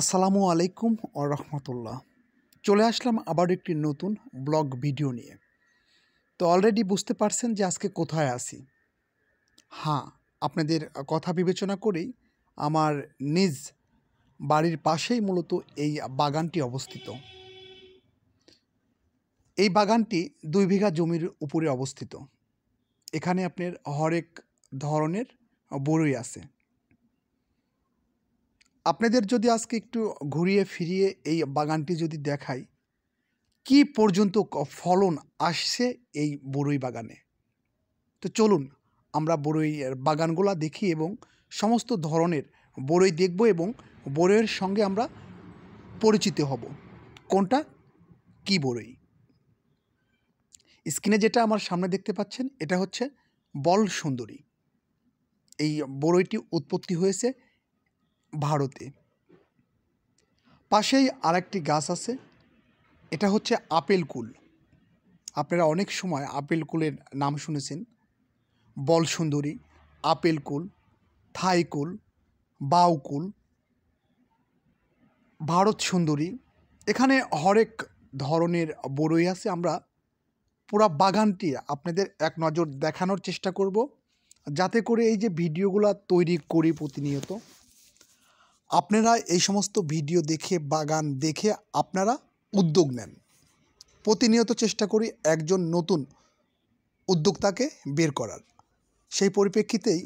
আসসালামু আলাইকুম ও রহমতুল্লাহ। চলে আসলাম আবার একটি নতুন ব্লগ ভিডিও নিয়ে। তো অলরেডি বুঝতে পারছেন যে আজকে কোথায় আছি। হ্যাঁ, আপনাদের কথা বিবেচনা করেই আমার নিজ বাড়ির পাশেই মূলত এই বাগানটি অবস্থিত। এই বাগানটি 2 বিঘা জমির উপরে অবস্থিত। এখানে আপনার হরেক ধরনের বড়ই আছে। আপনাদের যদি আজকে একটু ঘুরিয়ে ফিরিয়ে এই বাগানটি যদি দেখাই, কি পর্যন্ত ফলন আসছে এই বড়ই বাগানে। তো চলুন আমরা বড়ইয়ের বাগানগুলা দেখি এবং সমস্ত ধরনের বড়ই দেখব এবং বড়ইয়ের সঙ্গে আমরা পরিচিত হব। কোনটা কি বড়ই। স্ক্রিনে যেটা আমার সামনে দেখতে পাচ্ছেন এটা হচ্ছে বল সুন্দরী। এই বড়ইটি উৎপত্তি হয়েছে ভারতে। পাশেই আরেকটি গাছ আছে, এটা হচ্ছে আপেল কুল। আপনারা অনেক সময় আপেল কুলের নাম শুনেছেন। বল সুন্দরী, আপেল কুল, থাই কুল, বাউ কুল, ভারত সুন্দরী, এখানে হরেক ধরনের বড়ই আছে। আমরা পুরা বাগানটি আপনাদের এক নজর দেখানোর চেষ্টা করব, যাতে করে এই যে ভিডিওগুলো তৈরি করি প্রতিনিয়ত, আপনারা এই সমস্ত ভিডিও দেখে বাগান দেখে আপনারা উদ্যোগ নেন। প্রতিনিয়ত চেষ্টা করি একজন নতুন উদ্যোক্তাকে বের করার, সেই পরিপ্রেক্ষিতেই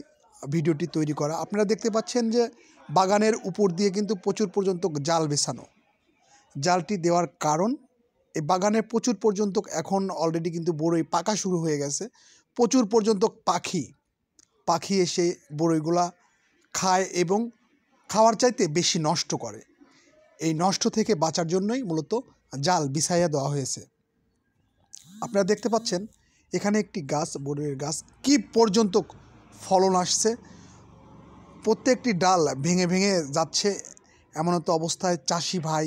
ভিডিওটি তৈরি করা। আপনারা দেখতে পাচ্ছেন যে বাগানের উপর দিয়ে কিন্তু প্রচুর পর্যন্ত জাল বেছানো। জালটি দেওয়ার কারণ, এই বাগানে প্রচুর পর্যন্ত এখন অলরেডি কিন্তু বড়ই পাকা শুরু হয়ে গেছে। প্রচুর পর্যন্ত পাখি এসে বড়ইগুলা খায় এবং খাওয়ার চাইতে বেশি নষ্ট করে। এই নষ্ট থেকে বাঁচার জন্যই মূলত জাল বিছাইয়া দেওয়া হয়েছে। আপনারা দেখতে পাচ্ছেন এখানে একটি গাছ, বড়ইয়ের গাছ, কি পর্যন্ত ফলন আসছে। প্রত্যেকটি ডাল ভেঙে ভেঙে যাচ্ছে। এমন তো অবস্থায় চাষি ভাই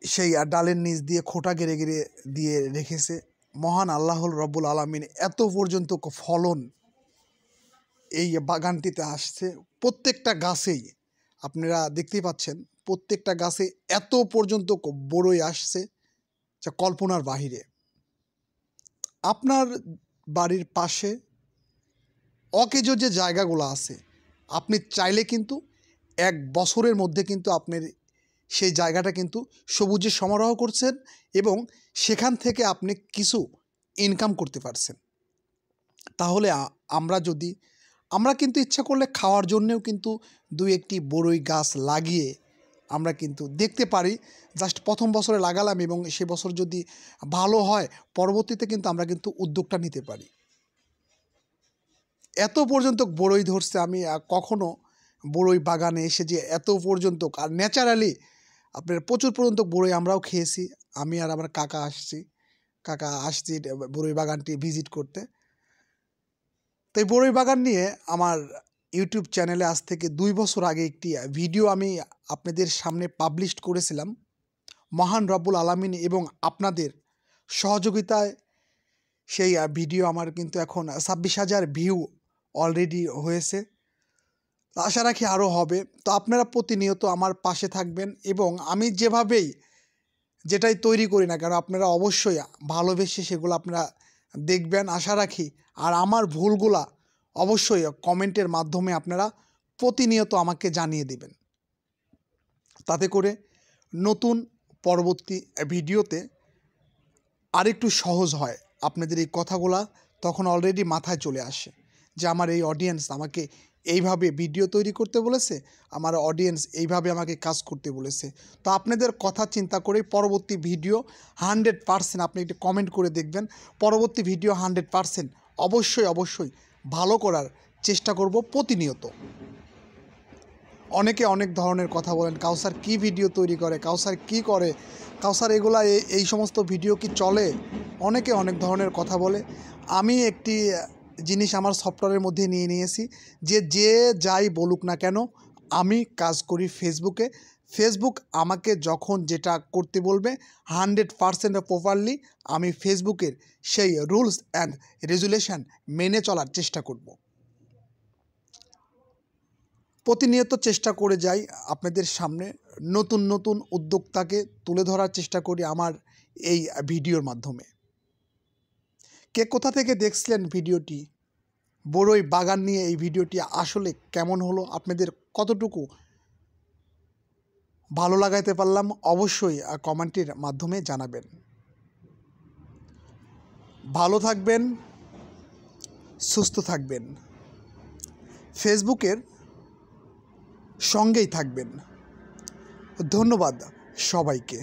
সেই ডালের নিচ দিয়ে খোঁটা গেড়ে গেড়ে দিয়ে রেখেছে। মহান আল্লাহুল রব্বুল আলামিন এত পর্যন্ত ফলন এই বাগানটিতে আসছে। প্রত্যেকটা গাছেই আপনারা দেখতেই পাচ্ছেন, প্রত্যেকটা গাছে এত পর্যন্ত বড়ই আসছে যা কল্পনার বাহিরে। আপনার বাড়ির পাশে অকেজো যে জায়গাগুলো আছে, আপনি চাইলে কিন্তু 1 বছরের মধ্যে কিন্তু আপনার সেই জায়গাটা কিন্তু সবুজে সমারোহ করছেন এবং সেখান থেকে আপনি কিছু ইনকাম করতে পারছেন। তাহলে আমরা কিন্তু ইচ্ছা করলে খাওয়ার জন্যেও কিন্তু 2-1টি বড়ই গাছ লাগিয়ে আমরা কিন্তু দেখতে পারি। জাস্ট প্রথম বছরে লাগালাম এবং সে বছর যদি ভালো হয়, পরবর্তীতে কিন্তু আমরা কিন্তু উদ্যোগটা নিতে পারি। এত পর্যন্ত বড়ই ধরছে, আমি কখনো বড়ই বাগানে এসে যে এত পর্যন্ত, আর ন্যাচারালি আপনার প্রচুর পর্যন্ত বড়ই আমরাও খেয়েছি। আমি আর আমার কাকা আসছি বড়ই বাগানটি ভিজিট করতে। তো এই বড়ই বাগান নিয়ে আমার ইউটিউব চ্যানেলে আজ থেকে 2 বছর আগে একটি ভিডিও আমি আপনাদের সামনে পাবলিশ করেছিলাম। মহান রব্বুল আলামিন এবং আপনাদের সহযোগিতায় সেই ভিডিও আমার কিন্তু এখন 26,000 ভিউ অলরেডি হয়েছে। আশা রাখি আরও হবে। তো আপনারা প্রতিনিয়ত আমার পাশে থাকবেন এবং আমি যেটাই তৈরি করি না কেন, আপনারা অবশ্যই ভালোবেসে সেগুলো আপনারা দেখবেন আশা রাখি। আর আমার ভুলগুলা অবশ্যই কমেন্টের মাধ্যমে আপনারা প্রতিনিয়ত আমাকে জানিয়ে দেবেন, তাতে করে নতুন পরবর্তী ভিডিওতে আরেকটু সহজ হয়। আপনাদের এই কথাগুলা তখন অলরেডি মাথায় চলে আসে যে আমার এই অডিয়েন্স আমাকে এইভাবে ভিডিও তৈরি করতে বলেছে, আমার অডিয়েন্স এইভাবে আমাকে কাজ করতে বলেছে। তো আপনাদের কথা চিন্তা করে পরবর্তী ভিডিও 100% আপনি একটু কমেন্ট করে দেখবেন। পরবর্তী ভিডিও 100% অবশ্যই ভালো করার চেষ্টা করব প্রতিনিয়ত। অনেকে অনেক ধরনের কথা বলেন, কাউসার কি ভিডিও তৈরি করে, কাউসার কি করে, কাউসার এগুলা এই সমস্ত ভিডিও কি চলে, অনেকে অনেক ধরনের কথা বলে। আমি একটি জিনিস আমার সফটওয়্যারের মধ্যে নিয়ে নিয়েছি যে যাই বলুক না কেন, আমি কাজ করি ফেসবুকে। ফেসবুক আমাকে যখন যেটা করতে বলবে 100% প্রপারলি আমি ফেসবুকের সেই রুলস অ্যান্ড রেগুলেশন মেনে চলার চেষ্টা করব। প্রতিনিয়ত চেষ্টা করে যাই আপনাদের সামনে নতুন নতুন উদ্যোক্তাকে তুলে ধরার চেষ্টা করি আমার এই ভিডিওর মাধ্যমে। কে কোথা থেকে দেখছিলেন ভিডিওটি, বড়ই বাগান নিয়ে এই ভিডিওটি আসলে কেমন হলো, আপনাদের কতটুকু ভালো লাগাইতে পারলাম, অবশ্যই কমেন্টের মাধ্যমে জানাবেন। ভালো থাকবেন, সুস্থ থাকবেন, ফেসবুকের সঙ্গেই থাকবেন। ধন্যবাদ সবাইকে।